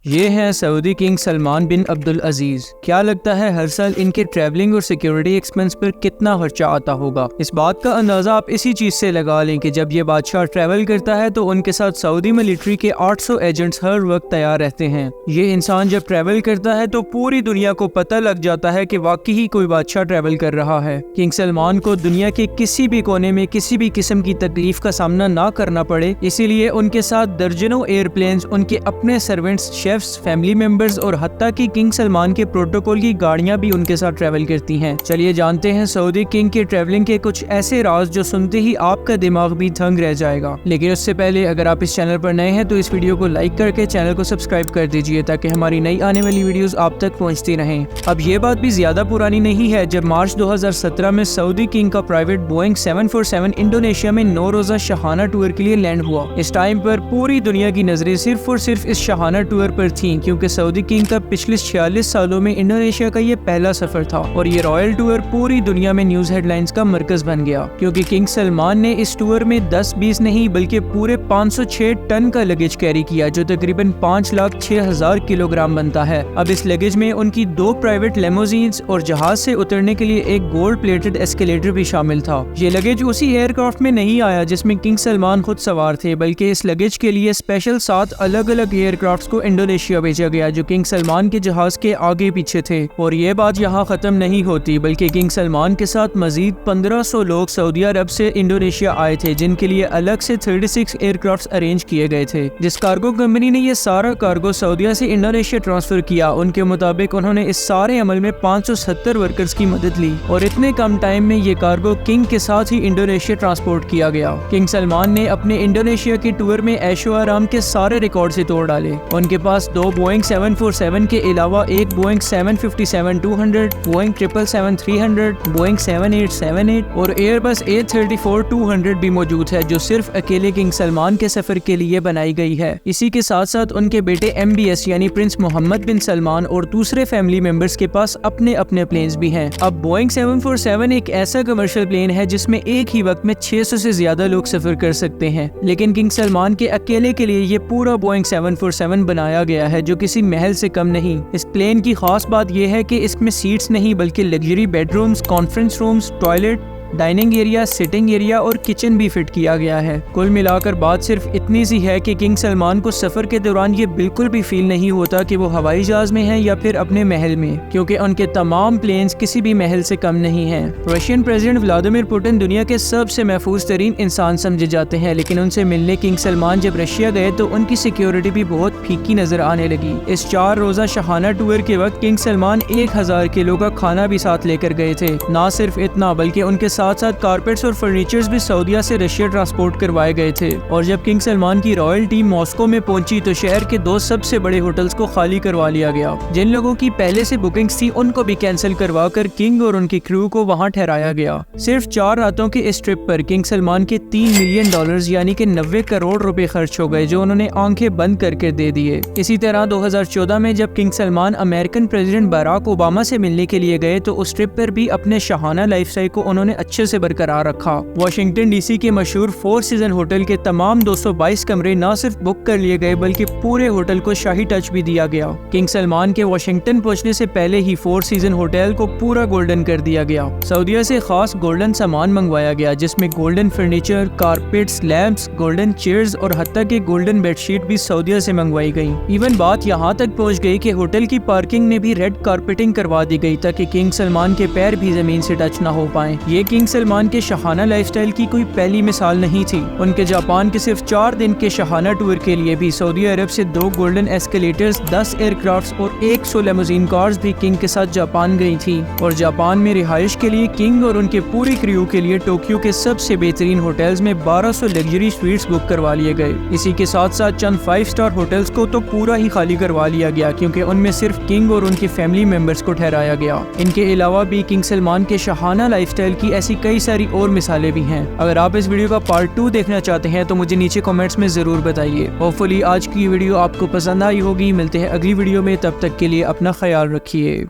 یہ ہیں سعودی کنگ سلمان بن عبدالعزیز۔ کیا لگتا ہے ہر سال ان کے ٹریولنگ اور سیکیورٹی ایکسپنس پر کتنا خرچہ آتا ہوگا؟ اس بات کا اندازہ آپ اسی چیز سے لگا لیں کہ جب یہ بادشاہ ٹریول کرتا ہے تو ان کے ساتھ سعودی ملٹری کے 800 ایجنٹس ہر وقت تیار رہتے ہیں۔ یہ انسان جب ٹریول کرتا ہے تو پوری دنیا کو پتہ لگ جاتا ہے کہ واقعی ہی کوئی بادشاہ ٹریول کر رہا ہے۔ کنگ سلمان کو دنیا کے کسی بھی کونے میں کسی بھی قسم کی تکلیف کا سامنا نہ کرنا پڑے، اسی لیے ان کے ساتھ درجنوں ایئر پلینز، ان کے اپنے سرونٹس، شیفز، فیملی ممبرز اور حتیٰ کہ کنگ سلمان کے پروٹوکول کی گاڑیاں بھی ان کے ساتھ ٹریول کرتی ہیں۔ چلیے جانتے ہیں سعودی کنگ کے ٹریولنگ کے کچھ ایسے راز جو سنتے ہی آپ کا دماغ بھی دھنگ رہ جائے گا۔ لیکن اس سے پہلے اگر آپ اس چینل پر نئے ہیں تو اس ویڈیو کو لائک کر کے چینل کو سبسکرائب کر دیجئے تاکہ ہماری نئی آنے والی ویڈیوز آپ تک پہنچتی رہیں۔ اب یہ بات بھی زیادہ پرانی نہیں ہے جب مارچ 2017 میں سعودی کنگ کا پرائیویٹ بوئنگ 747 انڈونیشیا میں 9 روزہ شاہانہ ٹور کے لیے لینڈ ہوا۔ اس ٹائم پر پوری دنیا کی نظریں صرف اور صرف اس شاہانہ ٹور پر تھیں، کیونکہ سعودی کنگ کا پچھلے 46 سالوں میں انڈونیشیا کا یہ پہلا سفر تھا اور یہ رائل ٹور پوری دنیا میں نیوز ہیڈ لائنز کا مرکز بن گیا، کیونکہ کنگ سلمان نے اس ٹور میں 10-20 نہیں بلکہ پورے 506 ٹن کا لگیج کیری کیا، جو تقریباً 5,06,000 کلو گرام بنتا ہے۔ اب اس لگیج میں ان کی 2 پرائیویٹ لیموزینز اور جہاز سے اترنے کے لیے ایک گولڈ پلیٹڈ ایسکیلیٹر بھی شامل تھا۔ یہ لگیج اسی ایئر کرافٹ میں نہیں آیا جس میں کنگ سلمان خود سوار تھے، بلکہ اس لگیج کے لیے اسپیشل 7 الگ الگ ایئر کرافٹس کو انڈونیشیا بھیجا گیا جو کنگ سلمان کے جہاز کے آگے پیچھے تھے۔ اور یہ بات یہاں ختم نہیں ہوتی، بلکہ کنگ سلمان کے ساتھ مزید 1500 لوگ سعودی عرب سے انڈونیشیا آئے تھے، جن کے لیے الگ سے 36 ایئر کرافٹس ارینج کیے گئے تھے۔ جس کارگو کمپنی نے یہ سارا کارگو سعودیہ سے انڈونیشیا ٹرانسفر کیا، ان کے مطابق انہوں نے اس سارے عمل میں 570 ورکرز کی مدد لی اور اتنے کم ٹائم میں یہ کارگو کنگ کے ساتھ ہی انڈونیشیا ٹرانسپورٹ کیا گیا۔ کنگ سلمان نے اپنے انڈونیشیا کے ٹور میں عیش و آرام کے سارے ریکارڈ سے توڑ ڈالے۔ ان کے پاس 2 بوئنگ 747 کے علاوہ ایک بوئنگ 757-200، بوئنگ 777-300، بوئنگ 7878 اور ایئر بس A340-200 بھی موجود ہے، جو صرف اکیلے کنگ سلمان کے سفر کے لیے بنائی گئی ہے۔ اسی کے ساتھ ساتھ ان کے بیٹے MBS یعنی پرنس محمد بن سلمان اور دوسرے فیملی ممبرز کے پاس اپنے اپنے پلینز بھی ہیں۔ اب بوئنگ 747 ایک ایسا کمرشل پلین ہے جس میں ایک ہی وقت میں 600 سے زیادہ لوگ سفر کر سکتے ہیں، لیکن کنگ سلمان کے اکیلے کے لیے یہ پورا بوئنگ 747 بنایا گیا ہے، جو کسی محل سے کم نہیں۔ اس پلین کی خاص بات یہ ہے کہ اس میں سیٹس نہیں بلکہ luxury bed rooms, conference rooms, toilet, dining area, sitting area اور کچن بھی فٹ کیا گیا ہے۔ کل ملا کر بات صرف اتنی سی ہے کہ کنگ سلمان کو سفر کے دوران یہ بالکل بھی فیل نہیں ہوتا کہ وہ ہوائی جہاز میں ہیں یا پھر اپنے محل میں، کیونکہ ان کے تمام پلینز کسی بھی محل سے کم نہیں ہیں۔ رشین پریزیڈنٹ ولادیمیر پوٹن دنیا کے سب سے محفوظ ترین انسان سمجھے جاتے ہیں، لیکن ان سے ملنے کنگ سلمان جب رشیا گئے تو ان کی سیکیورٹی بھی بہت پھیکی نظر آنے لگی۔ اس 4 روزہ شاہانہ ٹور کے وقت کنگ سلمان 1000 کلو کا کھانا بھی ساتھ لے کر گئے تھے۔ نہ صرف اتنا بلکہ ان کے ساتھ ساتھ کارپیٹس اور فرنیچرز بھی سعودیہ سے رشیا ٹرانسپورٹ کروائے گئے تھے۔ اور جب کنگ سلمان کی رائل ٹیم ماسکو میں پہنچی تو شہر کے 2 سب سے بڑے ہوٹلز کو خالی کروا لیا گیا۔ جن لوگوں کی پہلے سے بکنگز تھی ان کو بھی کینسل کروا کر کنگ اور ان کی کریو کو وہاں ٹھہرایا گیا۔ صرف 4 راتوں کے اس ٹرپ پر کنگ سلمان کے $3 ملین یعنی کہ 90 کروڑ روپے خرچ ہو گئے، جو انہوں نے آنکھیں بند کر کے دے دیے۔ اسی طرح 2014 میں جب king Salman American president Barack Obama سے ملنے کے لیے گئے تو اس ٹرپ پر بھی اپنے شاہانہ لائف سٹائل کو انہوں نے اچھے سے برقرار رکھا۔ واشنگٹن ڈی سی کے مشہور 4 سیزن ہوٹل کے تمام 222 کمرے نہ صرف بک کر لیے گئے بلکہ پورے ہوٹل کو شاہی ٹچ بھی دیا گیا۔ کنگ سلمان کے واشنگٹن پہنچنے سے پہلے ہی 4 سیزن ہوٹل کو پورا گولڈن کر دیا گیا۔ سعودیہ سے خاص گولڈن سامان منگوایا گیا جس میں golden furniture, carpets, lamps, golden chairs اور حتیٰ کہ گولڈن بیڈ شیٹ بھی سعودیہ سے منگوائی گئی۔ ایون بات یہاں تک پہنچ گئی کہ ہوٹل کی پارکنگ میں بھی ریڈ کارپیٹنگ کروا دی گئی تاکہ کنگ سلمان کے پیر بھی زمین سے ٹچ نہ ہو پائیں۔ یہ کنگ سلمان کے شاہانہ لائف سٹائل کی کوئی پہلی مثال نہیں تھی۔ ان کے جاپان کے صرف 4 دن کے شاہانہ ٹور کے لیے بھی سعودی عرب سے 2 گولڈن ایسکیلیٹرز، 10 ایئر کرافٹس اور 100 لیموزین کارز بھی کنگ کے ساتھ جاپان گئی تھی۔ اور جاپان میں رہائش کے لیے کنگ اور ان کے پوری کریو کے لیے ٹوکیو کے سب سے بہترین ہوٹلز میں 1200 لگژری سویٹس بک کروا لیے گئے۔ اسی کے ساتھ ساتھ چند 5 سٹار ہوٹلز کو تو پورا ہی خالی کروا لیا گیا، کیونکہ ان میں صرف کنگ اور ان کی فیملی ممبرز کو ٹھہرایا گیا۔ ان کے علاوہ بھی کنگ سلمان کے شاہانہ لائف سٹائل کی ایسی کئی ساری اور مثالیں بھی ہیں۔ اگر آپ اس ویڈیو کا پارٹ 2 دیکھنا چاہتے ہیں تو مجھے نیچے کمنٹس میں ضرور بتائیے۔ ہوپفلی آج کی ویڈیو آپ کو پسند آئی ہوگی۔ ملتے ہیں اگلی ویڈیو میں، تب تک کے لیے اپنا خیال رکھیے۔